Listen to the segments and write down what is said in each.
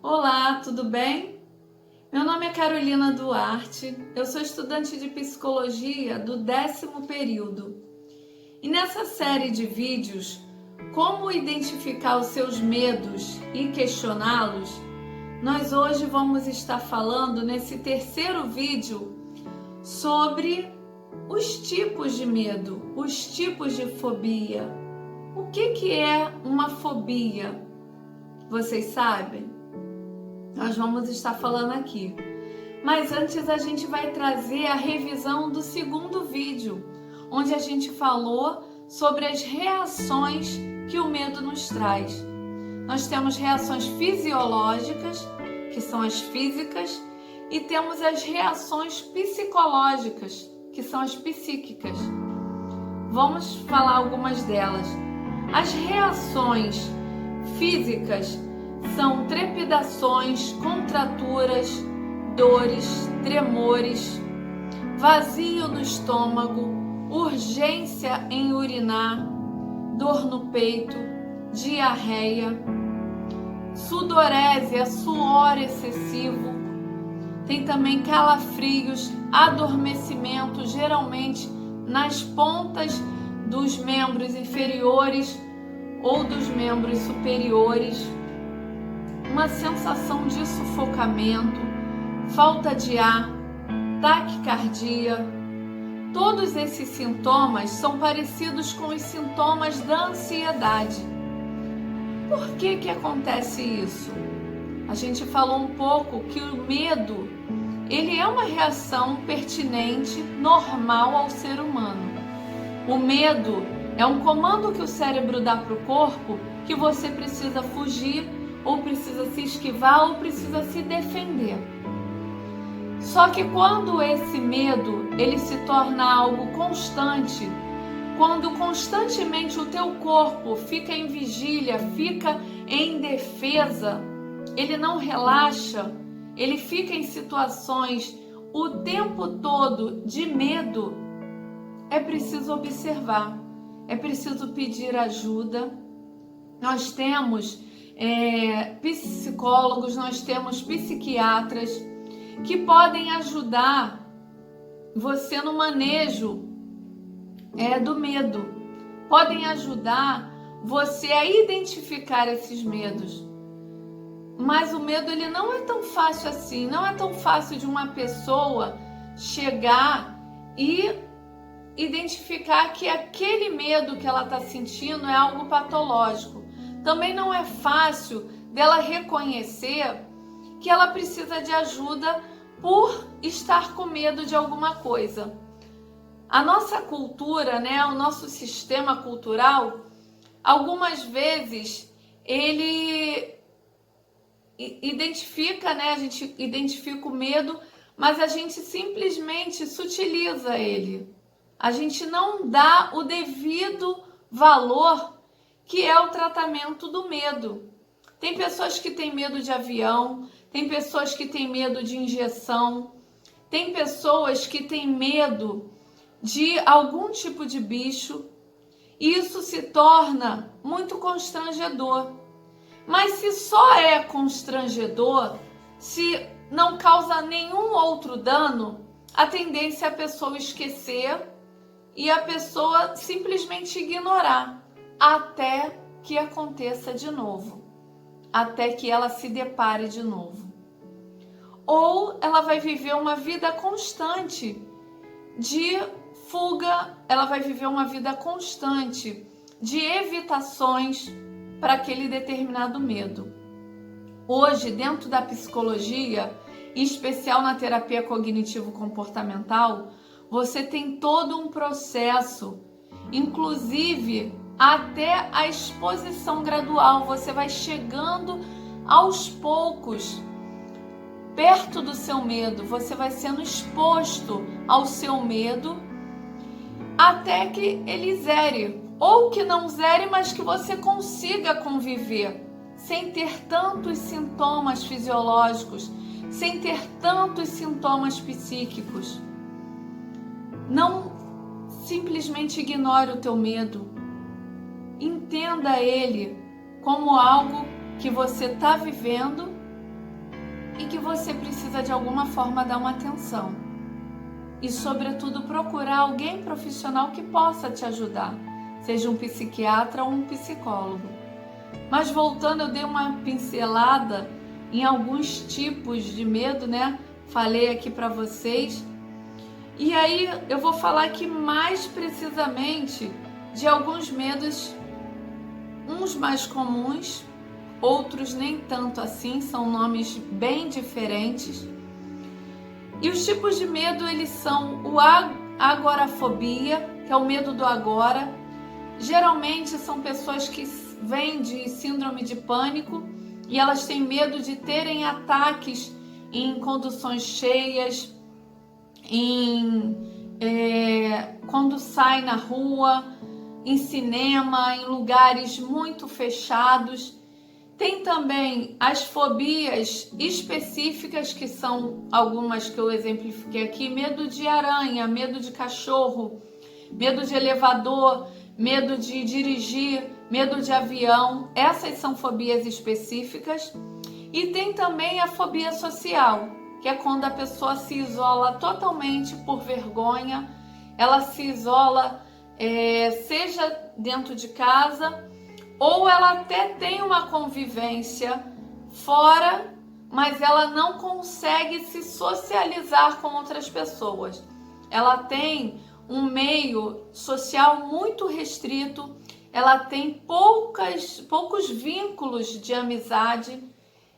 Olá, tudo bem? Meu nome é Carolina Duarte, eu sou estudante de psicologia do 10º período. E nessa série de vídeos, como identificar os seus medos e questioná-los, nós hoje vamos estar falando nesse terceiro vídeo sobre os tipos de medo, os tipos de fobia. O que é uma fobia? Vocês sabem? Nós vamos estar falando aqui. Mas antes a gente vai trazer a revisão do segundo vídeo, onde a gente falou sobre as reações que o medo nos traz. Nós temos reações fisiológicas, que são as físicas, e temos as reações psicológicas, que são as psíquicas. Vamos falar algumas delas. As reações físicas são trepidações, contraturas, dores, tremores, vazio no estômago, urgência em urinar, dor no peito, diarreia, sudorese, suor excessivo. Tem também calafrios, adormecimento, geralmente nas pontas dos membros inferiores ou dos membros superiores. Uma sensação de sufocamento, falta de ar, taquicardia. Todos esses sintomas são parecidos com os sintomas da ansiedade. Por que acontece isso? A gente falou um pouco que o medo, ele é uma reação pertinente, normal ao ser humano. O medo é um comando que o cérebro dá para o corpo que você precisa fugir, ou precisa se esquivar, ou precisa se defender. Só que quando esse medo ele se torna algo constante, quando constantemente o teu corpo fica em vigília, fica em defesa, ele não relaxa, ele fica em situações o tempo todo de medo, é preciso observar, é preciso pedir ajuda. Nós temos psicólogos, nós temos psiquiatras que podem ajudar você no manejo do medo, podem ajudar você a identificar esses medos. Mas o medo ele não é tão fácil assim, não é tão fácil de uma pessoa chegar e identificar que aquele medo que ela está sentindo é algo patológico. Também não é fácil dela reconhecer que ela precisa de ajuda por estar com medo de alguma coisa. A nossa cultura, o nosso sistema cultural, algumas vezes ele identifica, a gente identifica o medo, mas a gente simplesmente sutiliza ele. A gente não dá o devido valor que é o tratamento do medo. Tem pessoas que têm medo de avião, tem pessoas que têm medo de injeção, tem pessoas que têm medo de algum tipo de bicho, e isso se torna muito constrangedor. Mas se só é constrangedor, se não causa nenhum outro dano, a tendência é a pessoa esquecer e a pessoa simplesmente ignorar, até que aconteça de novo, até que ela se depare de novo. Ou ela vai viver uma vida constante de fuga, ela vai viver uma vida constante de evitações para aquele determinado medo. Hoje, dentro da psicologia, em especial na terapia cognitivo-comportamental, você tem todo um processo, inclusive até a exposição gradual. Você vai chegando aos poucos perto do seu medo, você vai sendo exposto ao seu medo até que ele zere, ou que não zere, mas que você consiga conviver sem ter tantos sintomas fisiológicos, sem ter tantos sintomas psíquicos. Não simplesmente ignore o teu medo. Entenda ele como algo que você está vivendo e que você precisa de alguma forma dar uma atenção. E, sobretudo, procurar alguém profissional que possa te ajudar, seja um psiquiatra ou um psicólogo. Mas voltando, eu dei uma pincelada em alguns tipos de medo, né? Falei aqui para vocês. E aí eu vou falar aqui mais precisamente de alguns medos, uns mais comuns, outros nem tanto assim, são nomes bem diferentes. E os tipos de medo, eles são o agorafobia, que é o medo do agora. Geralmente são pessoas que vêm de síndrome de pânico e elas têm medo de terem ataques em conduções cheias, quando sai na rua, em cinema, em lugares muito fechados. Tem também as fobias específicas, que são algumas que eu exemplifiquei aqui: medo de aranha, medo de cachorro, medo de elevador, medo de dirigir, medo de avião. Essas são fobias específicas. E tem também a fobia social, que é quando a pessoa se isola totalmente por vergonha. Ela se isola, seja dentro de casa, ou ela até tem uma convivência fora, mas ela não consegue se socializar com outras pessoas. Ela tem um meio social muito restrito, ela tem poucos vínculos de amizade.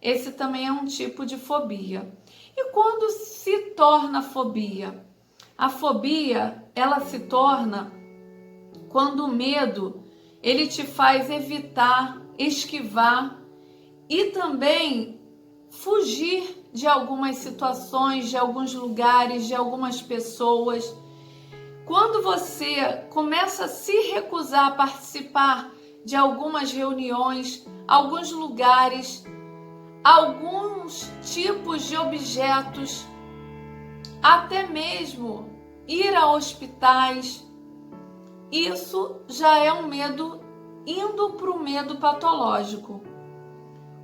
Esse também é um tipo de fobia. E quando se torna fobia? A fobia, ela se torna quando o medo, ele te faz evitar, esquivar e também fugir de algumas situações, de alguns lugares, de algumas pessoas. Quando você começa a se recusar a participar de algumas reuniões, alguns lugares, alguns tipos de objetos, até mesmo ir a hospitais, isso já é um medo indo para o medo patológico.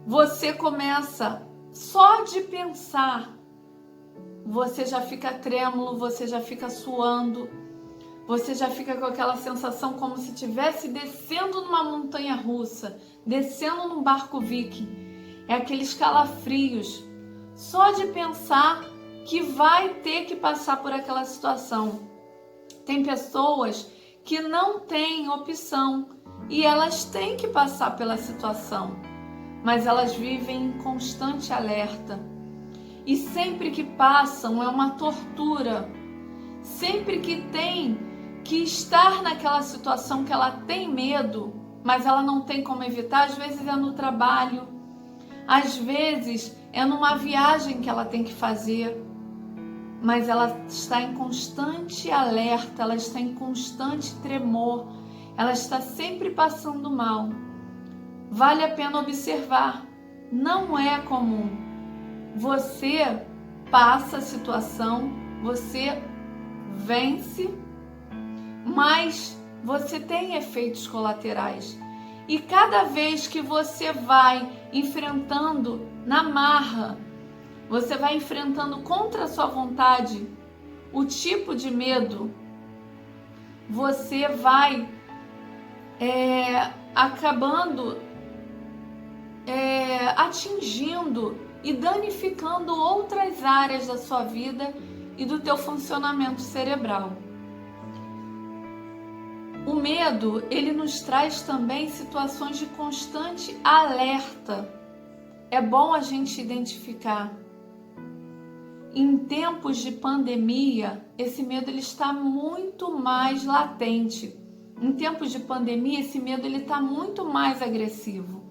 Você começa só de pensar, você já fica trêmulo, você já fica suando, você já fica com aquela sensação como se estivesse descendo numa montanha russa, descendo num barco viking. É aqueles calafrios, só de pensar que vai ter que passar por aquela situação. Tem pessoas que não têm opção e elas têm que passar pela situação, mas elas vivem em constante alerta. E sempre que passam é uma tortura. Sempre que tem que estar naquela situação que ela tem medo, mas ela não tem como evitar, às vezes é no trabalho, às vezes é numa viagem que ela tem que fazer, mas ela está em constante alerta, ela está em constante tremor, ela está sempre passando mal. Vale a pena observar, não é comum. Você passa a situação, você vence, mas você tem efeitos colaterais. E cada vez que você vai enfrentando na marra, você vai enfrentando contra a sua vontade o tipo de medo, você vai acabando atingindo e danificando outras áreas da sua vida e do teu funcionamento cerebral. O medo, ele nos traz também situações de constante alerta. É bom a gente identificar. Em tempos de pandemia, esse medo ele está muito mais latente. Em tempos de pandemia, esse medo ele está muito mais agressivo.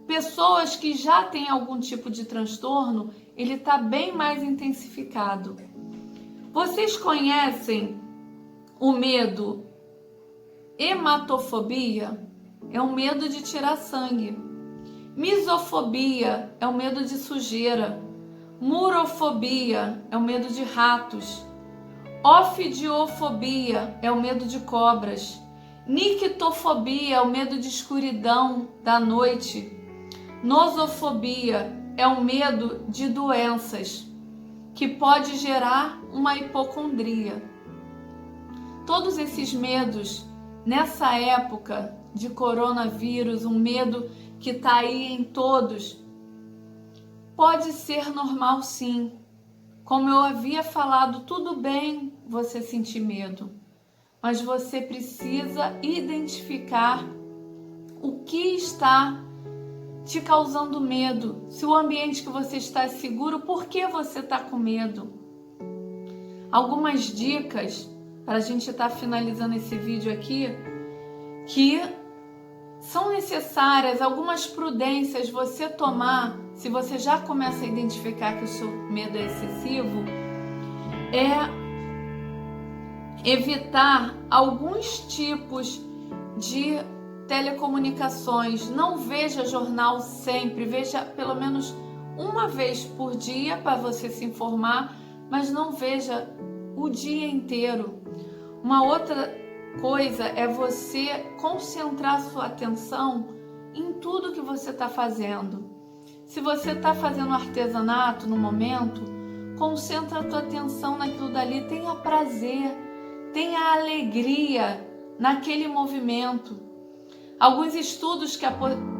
Pessoas que já têm algum tipo de transtorno, ele está bem mais intensificado. Vocês conhecem o medo hematofobia? É o medo de tirar sangue. Misofobia é o medo de sujeira. Murofobia é o medo de ratos. Ofidiofobia é o medo de cobras. Nictofobia é o medo de escuridão da noite. Nosofobia é o medo de doenças, que pode gerar uma hipocondria. Todos esses medos, nessa época de coronavírus, um medo que está aí em todos, pode ser normal sim. Como eu havia falado, tudo bem você sentir medo, mas você precisa identificar o que está te causando medo. Se o ambiente que você está é seguro, por que você está com medo? Algumas dicas para a gente estar finalizando esse vídeo aqui, que são necessárias, algumas prudências você tomar, se você já começa a identificar que o seu medo é excessivo, é evitar alguns tipos de telecomunicações. Não veja jornal sempre, veja pelo menos uma vez por dia para você se informar, mas não veja o dia inteiro. Uma outra coisa é você concentrar sua atenção em tudo que você está fazendo. Se você está fazendo artesanato no momento, concentra a tua atenção naquilo dali, tenha prazer, tenha alegria naquele movimento. Alguns estudos que a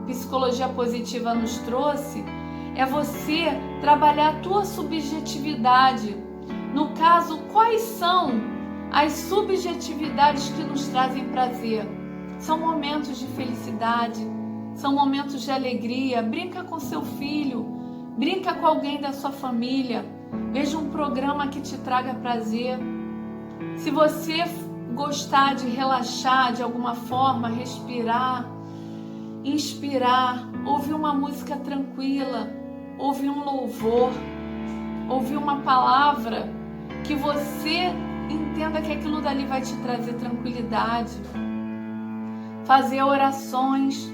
psicologia positiva nos trouxe é você trabalhar a tua subjetividade. No caso, quais são as subjetividades que nos trazem prazer? São momentos de felicidade, são momentos de alegria. Brinca com seu filho, brinca com alguém da sua família, veja um programa que te traga prazer. Se você gostar de relaxar de alguma forma, respirar, inspirar, ouvir uma música tranquila, ouvir um louvor, ouvir uma palavra que você entenda que aquilo dali vai te trazer tranquilidade. Fazer orações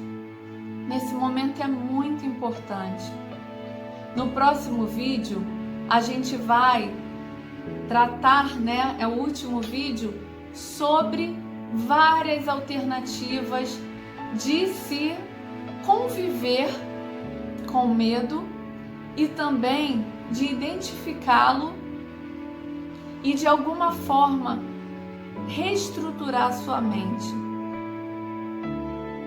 nesse momento é muito importante. No próximo vídeo a gente vai tratar, é o último vídeo, sobre várias alternativas de se conviver com medo e também de identificá-lo e de alguma forma reestruturar sua mente.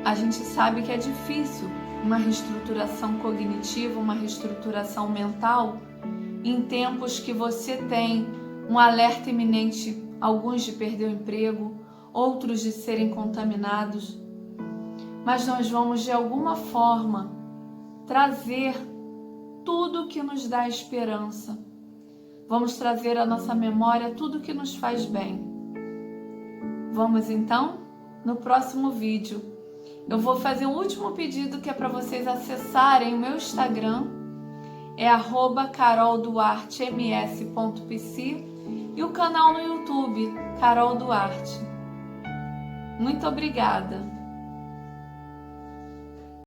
A gente sabe que é difícil uma reestruturação cognitiva, uma reestruturação mental em tempos que você tem um alerta iminente, alguns de perder o emprego, outros de serem contaminados. Mas nós vamos de alguma forma trazer tudo que nos dá esperança. Vamos trazer à nossa memória tudo que nos faz bem. Vamos então? No próximo vídeo eu vou fazer um último pedido, que é para vocês acessarem o meu Instagram, é @carolduartems.pc, e o canal no YouTube, Carol Duarte. Muito obrigada!